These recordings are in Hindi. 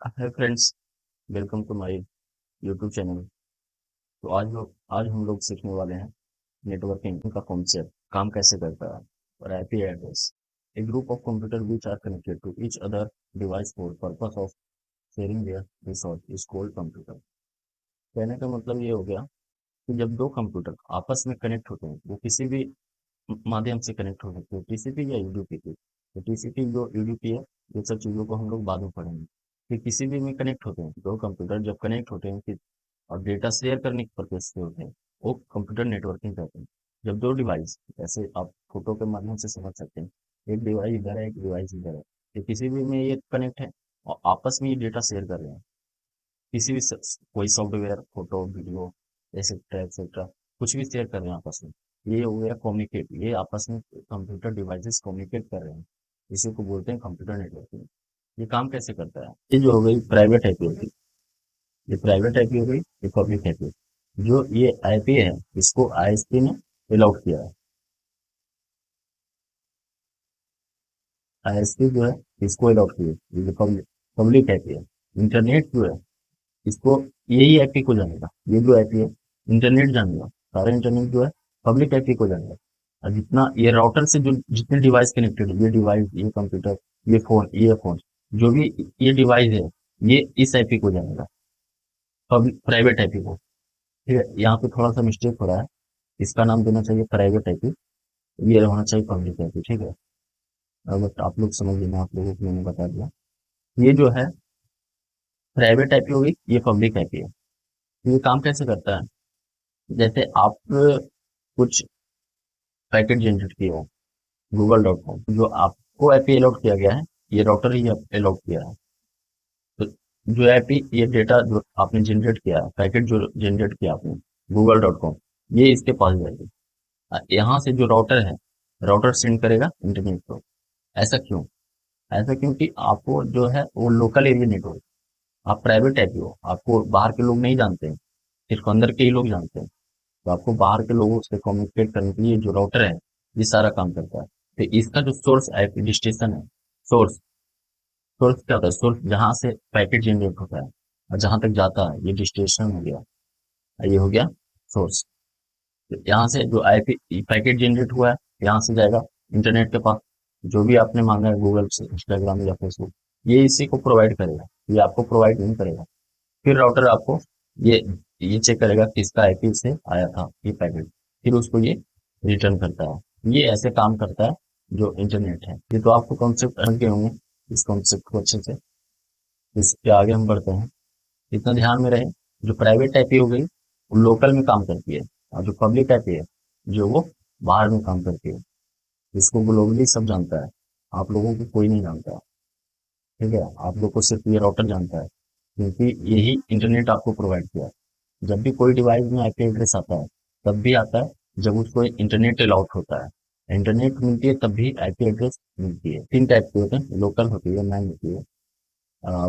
Hi friends, welcome to my YouTube channel. तो आज हम लोग सीखने वाले हैं नेटवर्किंग का कॉन्सेप्ट, काम कैसे करता है और IP address. A group of computer which are connected to each other device for purpose of sharing their resource is called computer. कहने का मतलब ये हो गया कि जब दो कंप्यूटर आपस में कनेक्ट होते हैं, वो किसी भी माध्यम से कनेक्ट हो सकते हैं, टीसीपी या यूडीपी की। तो टीसीपी जो यूडीपी है, ये सब चीज़ों को हम लोग बाद में पढ़ेंगे। फिर किसी भी में कनेक्ट होते हैं, दो कंप्यूटर जब कनेक्ट होते हैं फिर और डेटा शेयर करने के पर्पज से होते हैं, वो कंप्यूटर नेटवर्किंग कहते हैं। जब दो डिवाइस, जैसे आप फोटो के माध्यम से समझ सकते हैं, एक डिवाइस इधर है, एक डिवाइस इधर है, तो किसी भी में ये कनेक्ट है और आपस में ये डेटा शेयर कर रहे हैं। किसी भी कोई software, photo, video, etcetera etcetera, कुछ भी शेयर कर रहे हैं आपस में। ये हो गया कम्युनिकेट, ये आपस में कंप्यूटर डिवाइसेस कम्युनिकेट कर रहे हैं। इसी को बोलते हैं कंप्यूटर नेटवर्किंग। ये काम कैसे करता है? ये जो हो गई प्राइवेट आईपी हो गई, ये प्राइवेट आईपी हो गई, ये पब्लिक आईपी। जो ये आईपी है, इसको आईएसपी ने अलाउड किया है। आईएसपी जो है, इसको अलाउड किया है। ये पब्लिक पब्लिक आईपी है। इंटरनेट जो है, इसको, यही आईपी को जानेगा। ये जो आईपी है, इंटरनेट जानेगा। सारा इंटरनेट जो है पब्लिक आईपी को जानेगा। और जितना ये राउटर से जो जितने डिवाइस कनेक्टेड है, ये डिवाइस, ये कंप्यूटर, ये फोन, जो भी ये डिवाइस है, ये इस आईपी को जानेगा, पब्लिक प्राइवेट आईपी को। ठीक है, यहाँ पे थोड़ा सा मिस्टेक हो रहा है। इसका नाम देना चाहिए प्राइवेट आईपी, ये होना चाहिए पब्लिक आईपी। ठीक है, बट आप लोग समझ लेना, आप लोगों को मैंने बता दिया। ये जो है प्राइवेट आईपी होगी, ये पब्लिक आईपी है। ये काम कैसे करता है? जैसे आप कुछ पैकेट जनरेट किए हो google.com, जो आपको आईपी अलॉट किया गया है, ये राउटर ही अलॉट किया है। तो जो आईपी, ये डेटा जो आपने जनरेट किया है, पैकेट जो जनरेट किया आपने google.com, ये इसके पास जाएगी। यहाँ से जो राउटर है, राउटर सेंड करेगा इंटरनेट को। ऐसा क्यों? ऐसा क्योंकि आपको जो है वो लोकल एरिया नेटवर्क, आप प्राइवेट आईपी हो, आपको बाहर के लोग नहीं जानते हैं, सिर्फ अंदर के ही लोग जानते हैं। तो आपको बाहर के लोगों से कम्युनिकेट करने के लिए जो राउटर है, ये सारा काम करता है। तो इसका जो सोर्स आईपी डेस्टिनेशन है, सोर्स, सोर्स क्या होता है? सोर्स जहां से पैकेट जनरेट होता है और जहां तक जाता है, ये डेस्टिनेशन हो गया, ये हो गया सोर्स। तो यहाँ से जो आईपी पैकेट जनरेट हुआ है, यहाँ से जाएगा इंटरनेट के पास। जो भी आपने मांगा है गूगल से, इंस्टाग्राम या फेसबुक, ये इसी को प्रोवाइड करेगा, ये आपको प्रोवाइड नहीं करेगा। फिर राउटर आपको ये ये चेक करेगा किसका आईपी से आया था ये पैकेट, फिर उसको ये रिटर्न करता है। ये ऐसे काम करता है जो इंटरनेट है। ये तो आपको कॉन्सेप्ट समझ गए होंगे, इस कॉन्सेप्ट को अच्छे से। इसके आगे हम बढ़ते हैं। इतना ध्यान में रहे, जो प्राइवेट आईपी हो गई, वो लोकल में काम करती है, और जो पब्लिक आईपी है, जो वो बाहर में काम करती है। इसको ग्लोबली सब जानता है, आप लोगों को कोई नहीं जानता। ठीक है, आप लोग को सिर्फ ये राउटर जानता है, क्योंकि यही इंटरनेट आपको प्रोवाइड किया है। जब भी कोई डिवाइस में आईपी एड्रेस आता है, तब भी आता है जब उसको इंटरनेट अलाउड होता है। इंटरनेट मिलती है तब भी आईपी एड्रेस मिलती है। तीन टाइप की होते हैं, लोकल होती है, मैन होती है,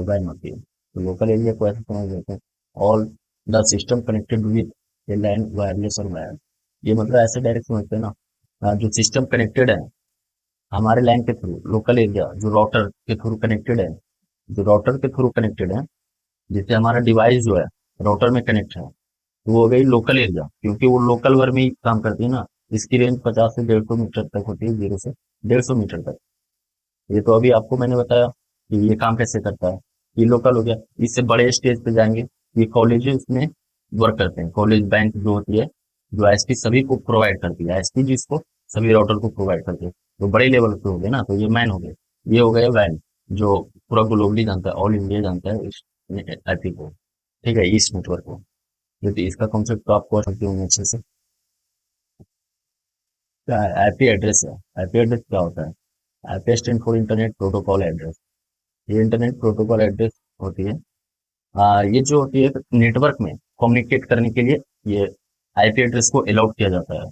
वैन होती है। तो लोकल एरिया को ऐसे समझ लेते हैं, all the system connected with a LAN wireless और वायर। ये मतलब ऐसे डायरेक्ट समझते हैं ना, जो सिस्टम कनेक्टेड है हमारे लाइन के थ्रू, लोकल एरिया जो राउटर के थ्रू कनेक्टेड है, जो राउटर के थ्रू कनेक्टेड है, जिससे हमारा डिवाइस जो है राउटर में कनेक्ट है, तो वो हो गई लोकल एरिया, क्योंकि वो लोकल वर्ड में ही काम करती है ना। इसकी रेंज 50 से 150 मीटर तक होती है, 0 से 150 मीटर तक। ये तो अभी आपको मैंने बताया कि ये काम कैसे करता है। ये लोकल हो गया। इससे बड़े स्टेज पे जाएंगे, ये कॉलेजेस में वर्क करते हैं। कॉलेज बैंक जो होती है, जो आईएसपी सभी को प्रोवाइड करती है, आईएसपी जिसको सभी राउटर को प्रोवाइड करती है, तो बड़े लेवल पे हो गए ना। तो ये मैन हो गए, ये हो गए वैन, जो पूरा ग्लोबली जानता है, ऑल इंडिया जानता है इस आईपी को। ठीक है, इस नेटवर्क को। क्योंकि इसका कॉन्सेप्ट तो आपको समझते होंगे अच्छे से। आईपी एड्रेस है। आईपी एड्रेस क्या होता है? IP stand for internet protocol address. ये इंटरनेट प्रोटोकॉल एड्रेस होती है। ये जो होती है नेटवर्क में कम्युनिकेट करने के लिए, ये आईपी एड्रेस को अलाउड किया जाता है।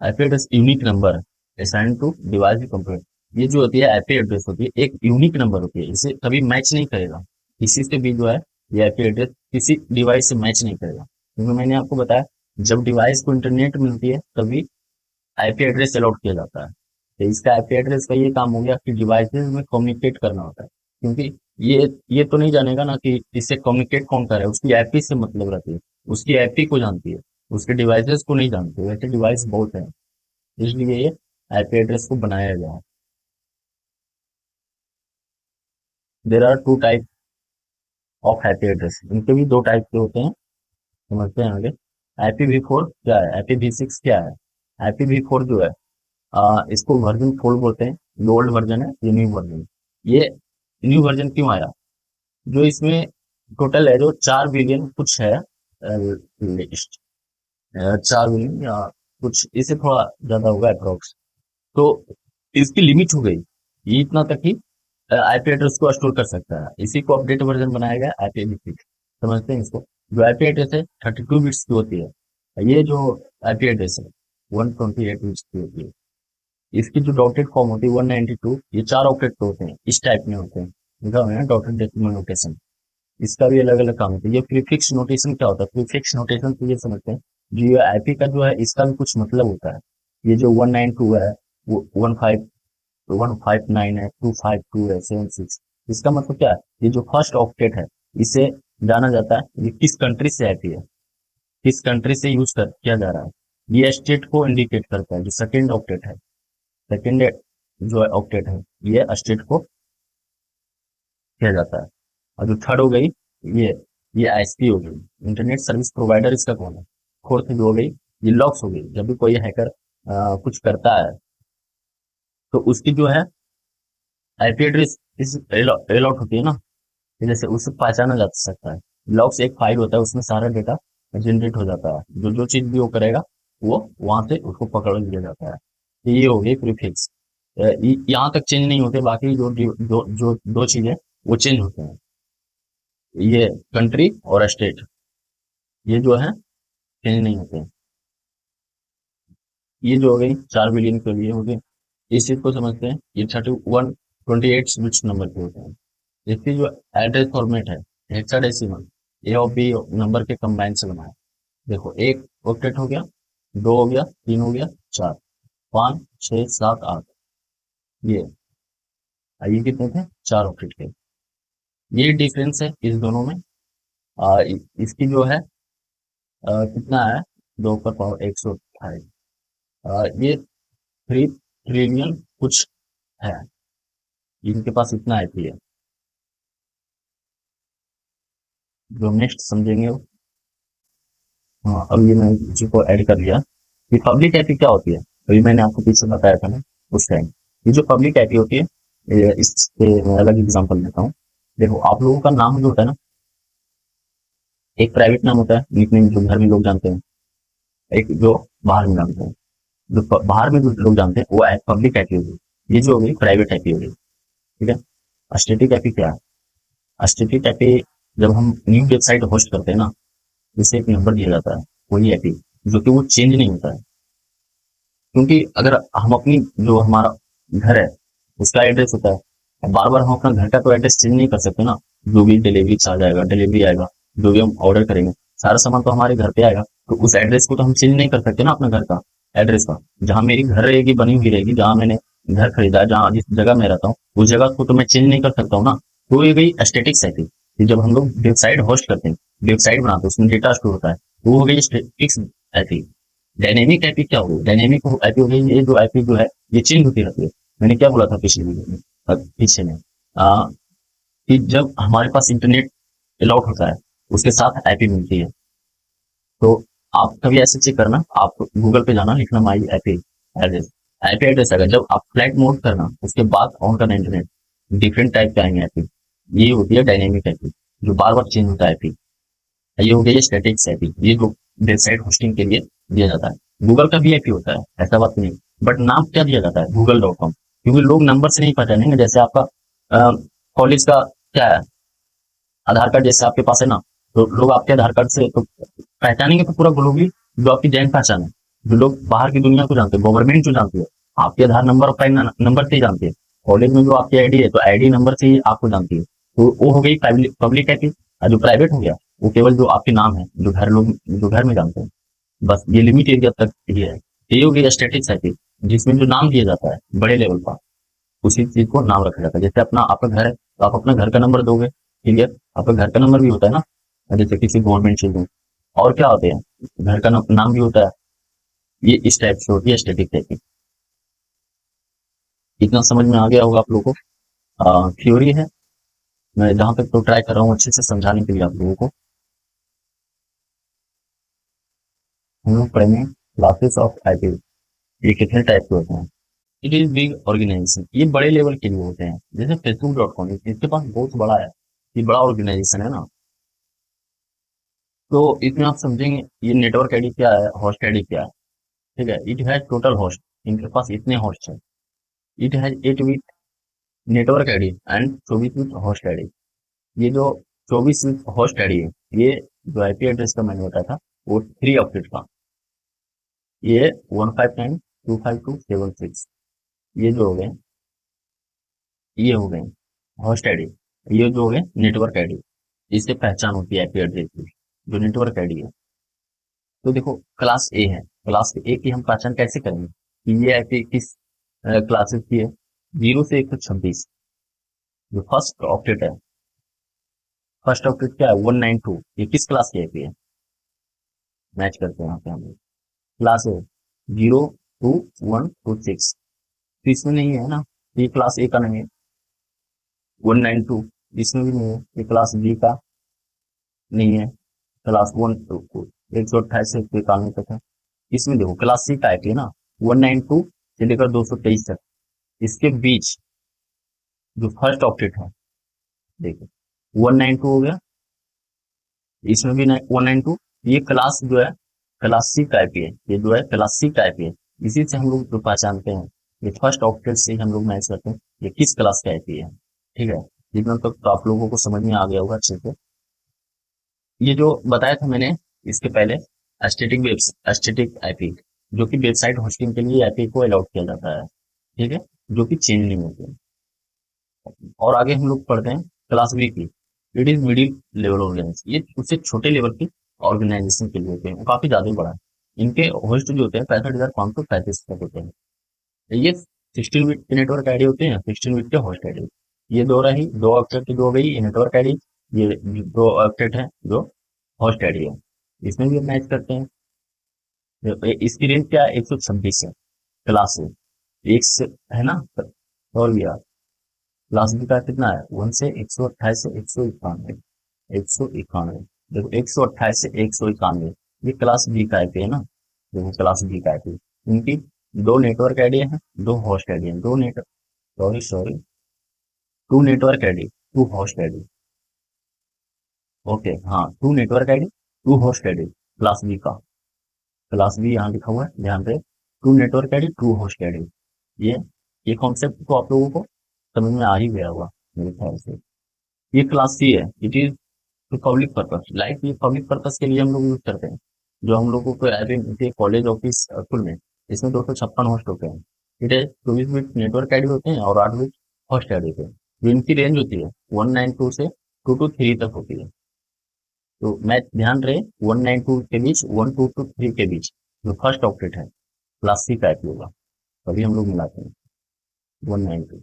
IP address unique number assign to device computer. ये जो होती है आईपी एड्रेस होती है, एक यूनिक नंबर होती है, इसे कभी मैच नहीं करेगा किसी से भी। जो है ये आईपी एड्रेस किसी डिवाइस से मैच नहीं करेगा, क्योंकि मैंने आपको बताया, जब डिवाइस को इंटरनेट मिलती है तभी आईपी एड्रेस अलाउड किया जाता है। तो इसका आईपी एड्रेस का ये काम हो गया कि डिवाइसेस में कम्युनिकेट करना होता है, क्योंकि ये तो नहीं जानेगा ना कि इससे कम्युनिकेट कौन कर रहा है, उसकी आईपी से मतलब रहती है, उसकी आईपी को जानती है, उसके डिवाइसेस को नहीं जानती। वैसे डिवाइस बहुत है, इसलिए ये आईपी एड्रेस को बनाया गया है। There are two type of IP address, इनके भी दो टाइप के होते हैं, समझते हैं आगे। IPv4 क्या है, IPv6 क्या है? IPv4 जो है, इसको वर्जन 4 बोलते हैं। ये ओल्ड वर्जन है, ये न्यू वर्जन। ये न्यू वर्जन क्यों आया? जो इसमें टोटल है जो 4 बिलियन कुछ है, लिस्ट 4 बिलियन या कुछ, इससे थोड़ा ज्यादा होगा अप्रोक्स। तो इसकी लिमिट हो गई, ये इतना तक ही आईपी एड्रेस को स्टोर कर सकता है। इसी को अपडेट वर्जन बनाया गया IPv6, समझते हैं इसको। जो आईपी एड्रेस है 32 बिट्स की होती है, ये जो आईपी एड्रेस है 128 बिट्स की होती है। इसकी जो डॉटेड फॉर्म होती है 192, ये 4 ऑक्टेट के होते हैं, इस टाइप में होते हैं, लिखा हुआ है डॉटेड डेसिमल नोटेशन। इसका भी अलग अलग काम होता है। ये प्रीफिक्स नोटेशन क्या होता है? प्रीफिक्स नोटेशन तो ये समझते हैं, जो ये आईपी का जो है इसका भी कुछ मतलब होता है। ये जो 192 है, वो 159 है, 252 है, 76, इसका मतलब क्या है? ये जो फर्स्ट ऑक्टेट है, इसे जाना जाता है ये किस कंट्री से आईपी है, किस कंट्री से यूज कर किया जा रहा है। ये स्टेट को इंडिकेट करता है। जो सेकेंड ऑक्टेट है, सेकेंड जो है ऑक्टेट है, ये स्टेट को किया जाता है। और जो थर्ड हो गई, ये ये आईएसपी हो गई, इंटरनेट सर्विस प्रोवाइडर, इसका कौन है? फोर्थ जो हो गई, ये लॉक्स हो गई। जब भी कोई हैकर कुछ करता है तो उसकी जो है आईपी एड्रेस इस अलॉट होती है ना, जैसे उसे पहचाना जा सकता है। लॉग्स एक फाइल होता है, उसमें सारा डेटा जनरेट हो जाता है, जो जो चीज भी वो करेगा वो वहां से उसको पकड़ लिया जाता है। तो ये हो गई प्रीफिक्स। यहाँ तक चेंज नहीं होते, बाकी जो जो जो दो चीजें वो चेंज होते हैं, ये कंट्री और स्टेट, ये जो है चेंज नहीं होते हैं। ये जो हो गई 4 बिलियन के लिए हो गई, इस चीज को समझते हैं। ये 3128 बिट्स नंबर के होते हैं। इसकी जो एड्रेस फॉर्मेट है हेक्साडेसिमल, ए और बी नंबर के कंबाइन से बना है। देखो, एक ऑक्टेट हो गया, दो हो गया, तीन हो गया, चार, पाँच, छः, सात, आठ, ये कितने थे? 4 ऑक्टेट के। ये डिफरेंस है इस दोनों में। इसकी जो है कितना है, 2 पर पावर 128, ये 3 ट्रिलियन कुछ है, इनके पास इतना आईपी है। जो नेक्स्ट समझेंगे वो, हाँ, अब ये मैंने इसी को ऐड कर लिया कि पब्लिक आईपी क्या होती है। अभी मैंने आपको पीछे बताया था ना उस टाइम, ये जो पब्लिक आईपी होती है, इससे मैं अलग एग्जांपल देता हूँ। देखो, आप लोगों का नाम जो होता है ना, एक प्राइवेट नाम होता है, निकनेम जो घर में लोग जानते हैं, एक जो बाहर में जानते हैं। जो बाहर में जो लोग जानते हैं वो पब्लिक आईपी होगी, ये जो होगी प्राइवेट आईपी होगी, ठीक है। स्टैटिक आईपी क्या है? स्टैटिक आईपी, जब हम न्यू वेबसाइट होस्ट करते हैं ना, जिससे एक नंबर दिया जाता है, वही आईपी, जो कि वो चेंज नहीं होता है। क्योंकि अगर हम अपनी जो हमारा घर है उसका एड्रेस होता है, बार बार हम अपना घर का तो एड्रेस चेंज नहीं कर सकते ना। जो भी डिलीवरी आ जाएगा, डिलीवरी आएगा, जो भी हम ऑर्डर करेंगे, सारा सामान तो हमारे घर पे आएगा। तो उस एड्रेस को तो हम चेंज नहीं कर सकते ना, अपने घर का एड्रेस का। जहाँ मेरी घर रहेगी, बनी हुई रहेगी, जहाँ मैंने घर खरीदा है, जहाँ जिस जगह मैं रहता हूँ, उस जगह को तो मैं चेंज नहीं कर सकता हूँ ना। तो ये गई स्टेटिक्स आईपी। जब हम लोग वेबसाइट होस्ट करते हैं, वेबसाइट बनाते हैं, उसमें डेटा स्टोर होता है, तो वो हो गई स्टेटिक्स आईपी। डायनेमिक आईपी क्या होगी? डायनेमिक आईपी हो गई ये जो आईपी जो है, ये चेंज होती रहती है। मैंने क्या बोला था पिछली वीडियो में, पीछे में, कि जब हमारे पास इंटरनेट अलॉट होता है, उसके साथ आईपी मिलती है। तो आप कभी ऐसे चेक करना, आप गूगल पे जाना, लिखना माई आईपी एड्रेस। आईपी एड्रेस आएगा, जब आप फ्लाइट मोड करना उसके बाद ऑन करना इंटरनेट, डिफरेंट टाइप के आएंगे आईपी। ये होती है डायनेमिक आईपी, जो बार बार चेंज होता है आईपी। ये हो गया स्टैटिक्स आईपी, ये जो वेबसाइट होस्टिंग के लिए दिया जाता है। गूगल का भी आईपी होता है, ऐसा बात नहीं, बट नाम क्या दिया जाता है? google.com। क्योंकि लोग नंबर से नहीं पहचानेंगे। जैसे आपका कॉलेज का क्या है, आधार कार्ड जैसे आपके पास है ना, तो लोग आपके आधार कार्ड से तो पहचानेंगे तो पूरा ग्लोबली जो आपकी जैन पहचान है। जो लोग बाहर की दुनिया को जानते हैं, गवर्नमेंट जो जानती है, आपके आधार नंबर और पैन नंबर से ही जानती है। कॉलेज में जो आपकी आईडी है, तो आईडी नंबर से ही आपको जानती है। तो वो हो गई पब्लिक आईपी। और जो प्राइवेट हो गया, वो केवल जो आपके नाम है, जो घर में जानते हैं, बस ये लिमिट एरिया तक ही है। ये हो गई स्टैटिक्स आईपी, जिसमें जो नाम दिया जाता है बड़े लेवल पर, उसी चीज को नाम रखा जाता है। जैसे अपना आपका घर है, तो आप अपना घर का नंबर दोगे, क्लियर। आपका घर का नंबर भी होता है ना, जैसे किसी गवर्नमेंट चीज में। और क्या होते हैं, घर का नाम भी होता है। ये इस टाइप से होती है स्टैटिक टाइपिंग। इतना समझ में आ गया होगा आप लोगों को। थ्योरी है, मैं जहां तक तो ट्राई कर रहा हूँ अच्छे से समझाने के लिए आप लोगों को। हम लोग पढ़ेंगे क्लासेस ऑफ आईपी, ये कितने टाइप के होते हैं। इट इज बिग ऑर्गेनाइजेशन, ये बड़े लेवल के लिए होते हैं। जैसे facebook.com, इसके पास बहुत बड़ा है, ये बड़ा ऑर्गेनाइजेशन है ना। तो इसमें आप समझेंगे ये नेटवर्क आईडी क्या है, होस्ट आईडी क्या है। ठीक है, इट हैज टोटल होस्ट, इनके पास इतने होस्ट है। It has 8 with network ID and 24 with host ID. ये जो 24 विथ होस्ट आईडी है, ये जो आईपी एड्रेस का मैंने बताया था, वो 3 ऑक्टेट का। ये 159.252.7.6, ये जो हो गए, ये हो गए होस्ट आईडी। ये जो हो गए नेटवर्क आईडी, इससे पहचान होती है आईपी एड्रेस की, जो नेटवर्क आईडी है। तो देखो क्लास ए है, क्लास ए की हम पहचान कैसे करेंगे कि ये आईपी किस क्लासेस की है। 0 से 126, जो फर्स्ट ऑक्टेट है, फर्स्ट ऑक्टेट क्या है 192, ये किस क्लास की आईपी है, मैच करते हैं यहाँ पे हम लोग। क्लास ए 0 to 126, तो इसमें नहीं है ना, ये क्लास ए का नहीं है। 192 इसमें भी नहीं है, ये क्लास बी का नहीं है। क्लास 128 से 191 तक है। इसमें देखो क्लास सी टाइप है ना, 192 से लेकर 223 तक। इसके बीच जो फर्स्ट ऑक्टेट है, देखो 192 हो गया, इसमें भी 192। ये क्लास जो है क्लास सी टाइप है, ये जो है क्लास सी टाइप है। इसी से हम लोग जो पहचानते हैं, ये फर्स्ट ऑक्टेट से ही हम लोग मैच करते हैं ये किस क्लास का आईपी है। ठीक है, जितना तक तो आप लोगों को समझ में आ गया होगा अच्छे से। ये जो बताया था मैंने इसके पहले, स्टैटिक आईपी, जो कि वेबसाइट होस्टिंग के लिए आईपी को अलाउड किया जाता है। ठीक है, जो कि चेंज नहीं होते। और आगे हम लोग पढ़ते हैं क्लास बी की। It is middle level organization, ये उससे छोटे लेवल की ऑर्गेनाइजेशन के लिए होते हैं, वो काफी ज्यादा बड़ा है। इनके होस्ट जो होते हैं 65,535 तक होते हैं। ये 16 बिट के नेटवर्क आईडी होते हैं, 16 बिट के होस्ट आईडी। ये दो रही, दो ऑक्टेट की दो गई, ये नेटवर्क आईडी, ये दो ऑक्टेट है जो होस्ट आईडी है। इसमें भी मैच करते हैं। इसकी रेंज क्या है, 126 है क्लास से, एक से, है ना। और भी यार क्लास बी का कितना है, 1 से 128 से 191, 191। देखो 128 से 191, ये क्लास बी का आईपी है ना। देखो क्लास बी का आईपी, इनकी दो नेटवर्क आईडी है, दो होस्ट आईडी है, दो network, sorry sorry, two network ID, two host ID. Okay हाँ, two network ID, two host ID, class B का। क्लास बी यहाँ लिखा हुआ है ध्यान पे, two network ID, two host ID. ये ये कॉन्सेप्ट तो आप लोगों को समझ में आ ही गया होगा मेरे ख्याल से। ये क्लास सी है, it is to public purpose, like ये पब्लिक पर्पस के लिए हम लोग यूज करते हैं। जो हम लोगों को ऐसे कॉलेज ऑफिस स्कूल में, इसमें 256 होस्ट होते हैं। इट है 24 बिट नेटवर्क आईडी होते हैं और 8 बिट होस्ट आईडी होते हैं। जो इनकी रेंज होती है 192 से 223 तक होती है। तो मैं ध्यान रहे 192 के बीच, 1 to 3 के बीच जो फर्स्ट ऑक्टेट है क्लास सी टाइप होगा, तभी हम लोग मिलाते हैं 192।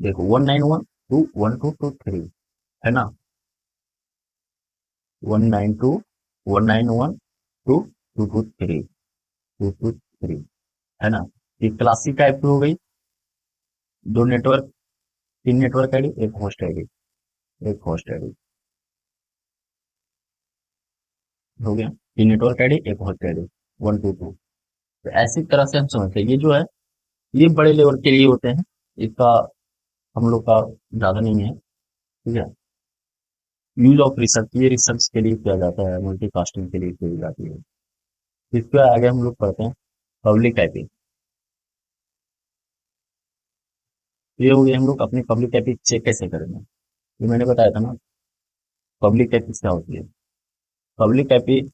देखो 191 टू 1223 है ना, 192, 191 टू 223, 223 है ना। ये क्लास सी टाइप की हो गई, दो नेटवर्क, तीन नेटवर्क आईडी, एक होस्ट आईडी, एक होस्ट आईडी हो गया। तीन नेटवर्क आईडी, एक होस्ट आईडी, 122। तो ऐसी तरह से हम समझते हैं ये जो है, ये बड़े लेवल के लिए होते हैं। इसका हम लोग का ज्यादा नहीं है। ठीक है, यूज ऑफ रिसर्च, ये रिसर्च के लिए किया जाता है, मल्टीकास्टिंग के लिए की जाती है। इसके आगे हम लोग पढ़ते हैं पब्लिक टाइपिंग। ये हो गया, हम लोग अपनी पब्लिक टाइपिंग चेक कैसे करेंगे, ये मैंने बताया था ना। पब्लिक टाइपिंग क्या होती है, public typing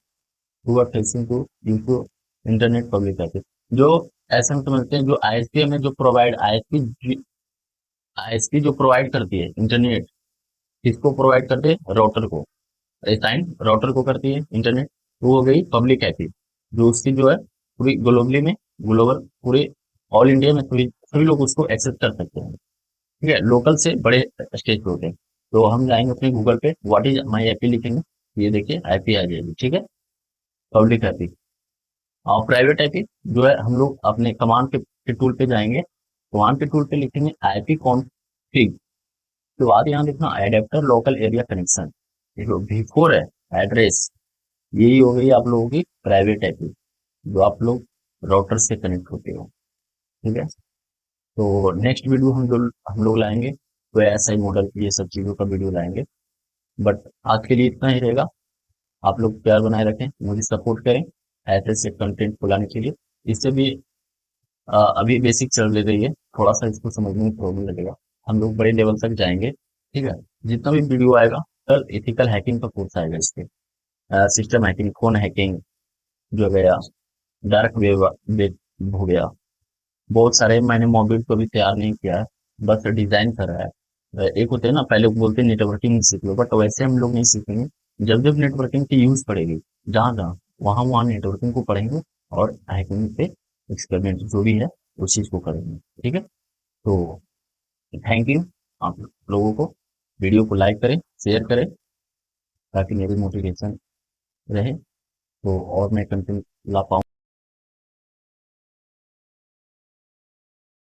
who are facing to into internet public typing, जो ऐसे हम समझते हैं जो आईएसपी हमें जो प्रोवाइड, आईएसपी जो प्रोवाइड करती है इंटरनेट, किसको प्रोवाइड करते हैं, राउटर को, असाइन राउटर को करती है इंटरनेट। वो हो गई पब्लिक आईपी, जो उसकी जो है पूरी ग्लोबली में, ग्लोबल पूरे ऑल इंडिया में सभी सभी लोग उसको एक्सेस कर सकते हैं। ठीक है, लोकल से बड़े स्टेज पे होते हैं। तो हम जाएंगे अपने गूगल पे, व्हाट इज माई आईपी लिखेंगे, ये देखिए आईपी आ जाएगी, ठीक है, पब्लिक आईपी। और प्राइवेट आईपी जो है, हम लोग अपने कमांड के टूल पे जाएंगे, कमांड के टूल पे लिखेंगे आईपी कॉन्फिग, तो बाद यहाँ लिखना एडेप्टर लोकल एरिया कनेक्शन, ये जो V4 है एड्रेस, यही हो गई आप लोगों की प्राइवेट आईपी, जो आप लोग राउटर से कनेक्ट होते हो, ठीक है। तो नेक्स्ट वीडियो हम लोग लाएंगे, तो ऐसा ही मॉडल ये सब चीजों का वीडियो लाएंगे। बट आज के लिए इतना ही रहेगा। आप लोग प्यार बनाए रखें, मुझे सपोर्ट करें ऐसे से कंटेंट को लाने के लिए। इससे भी अभी बेसिक चल रही है, थोड़ा सा इसको समझने में प्रॉब्लम लगेगा, हम लोग बड़े लेवल तक जाएंगे, ठीक है। जितना भी वीडियो आएगा, कल एथिकल हैकिंग का कोर्स आएगा, इसके सिस्टम हैकिंग, फोन हैकिंग जो गया, डार्क वेब हो गया, बहुत सारे मैंने मॉड्यूल को भी तैयार नहीं किया है, बस डिजाइन कर रहा है। एक होते हैं ना, पहले बोलते हैं नेटवर्किंग सीख लो, बट वैसे हम लोग नहीं सीखेंगे। जब जब नेटवर्किंग की यूज पड़ेगी, जहाँ जहाँ, वहाँ वहाँ नेटवर्किंग को पढ़ेंगे, और हैकिंग पे एक्सपेरिमेंट जो भी है उस चीज को करेंगे, ठीक है। तो थैंक यू आप लोगों को, वीडियो को लाइक करें, शेयर करें, ताकि मेरी मोटिवेशन रहे, तो और मैं कंटेंट ला पाऊँ।